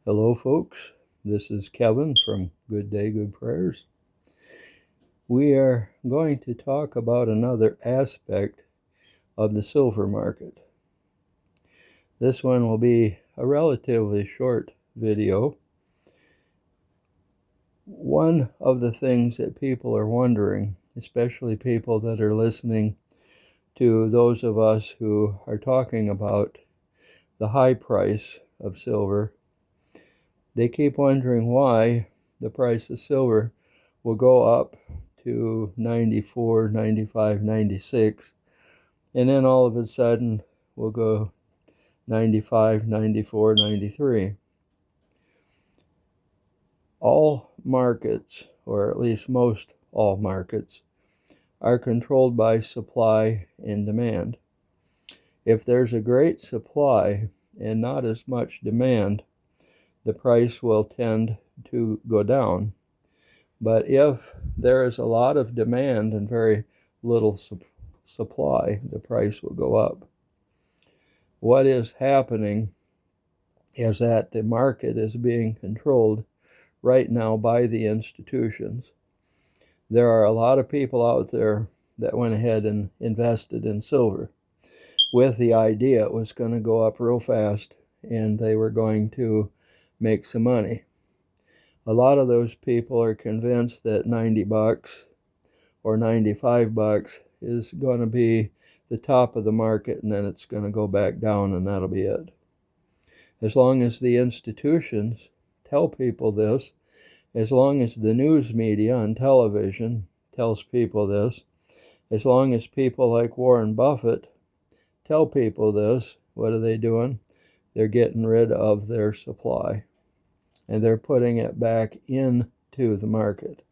Hello, folks. This is Kevin from Good Day, Good Prayers. We are going to talk about another aspect of the silver market. This one will be a relatively short video. One of the things that people are wondering, especially people that are listening to those of us who are talking about the high price of silver, they keep wondering why the price of silver will go up to 94, 95, 96, and then all of a sudden we'll go 95, 94, 93. All markets, or at least most all markets, are controlled by supply and demand. If there's a great supply and not as much demand, the price will tend to go down. But if there is a lot of demand and very little supply, the price will go up. What is happening is that the market is being controlled right now by the institutions. There are a lot of people out there that went ahead and invested in silver with the idea it was going to go up real fast and they were going to make some money. A lot of those people are convinced that $90 or $95 is going to be the top of the market, and then it's going to go back down, and that'll be it. As long as the institutions tell people this, as long as the news media on television tells people this, as long as people like Warren Buffett tell people this, what are they doing? They're getting rid of their supply, and they're putting it back into the market.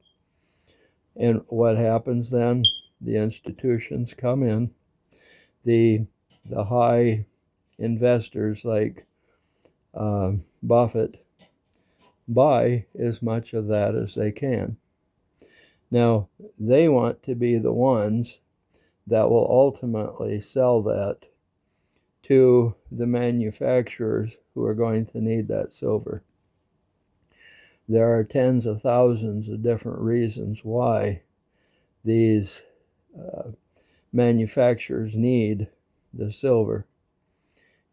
And what happens then? The institutions come in, the high investors like Buffett buy as much of that as they can. Now, they want to be the ones that will ultimately sell that to the manufacturers who are going to need that silver. There are tens of thousands of different reasons why these manufacturers need the silver.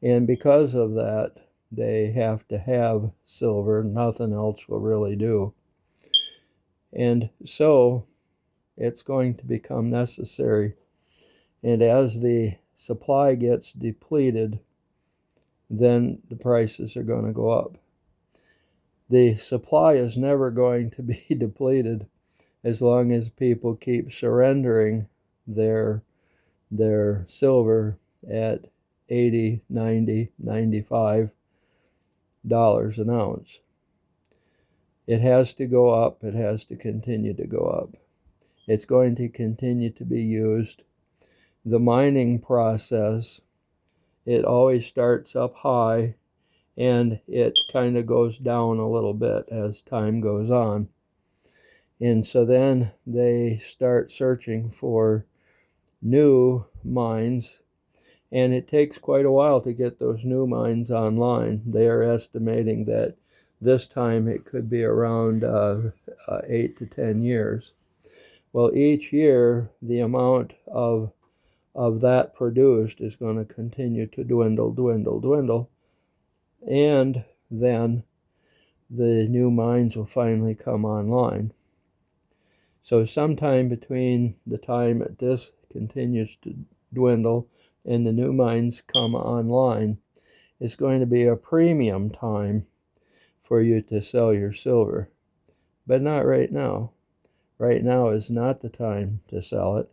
And because of that, they have to have silver. Nothing else will really do. And so it's going to become necessary. And as the supply gets depleted, then the prices are going to go up. The supply is never going to be depleted as long as people keep surrendering their silver at $80, $90, $95 an ounce. It has to go up. It has to continue to go up. It's going to continue to be used. The mining process, it always starts up high and it kind of goes down a little bit as time goes on. And so then they start searching for new mines, and it takes quite a while to get those new mines online. They are estimating that this time it could be around 8 to 10 years. Well, each year the amount of that produced is going to continue to dwindle, and then the new mines will finally come online. So sometime between the time that this continues to dwindle and the new mines come online, it's going to be a premium time for you to sell your silver. But not right now. Right now is not the time to sell it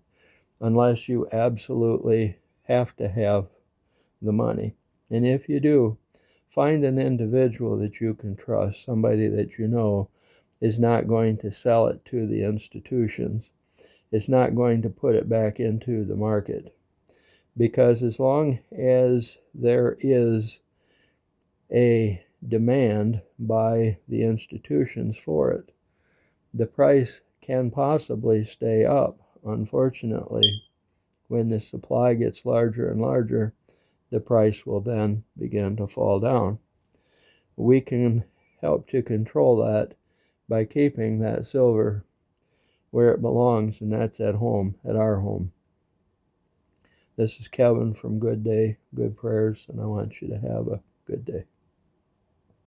unless you absolutely have to have the money. And if you do, find an individual that you can trust, somebody that you know is not going to sell it to the institutions. It's not going to put it back into the market. Because as long as there is a demand by the institutions for it, the price can possibly stay up. Unfortunately, when the supply gets larger and larger, the price will then begin to fall down. We can help to control that by keeping that silver where it belongs, and that's at home, at our home. This is Kevin from Good Day, Good Prayers, and I want you to have a good day.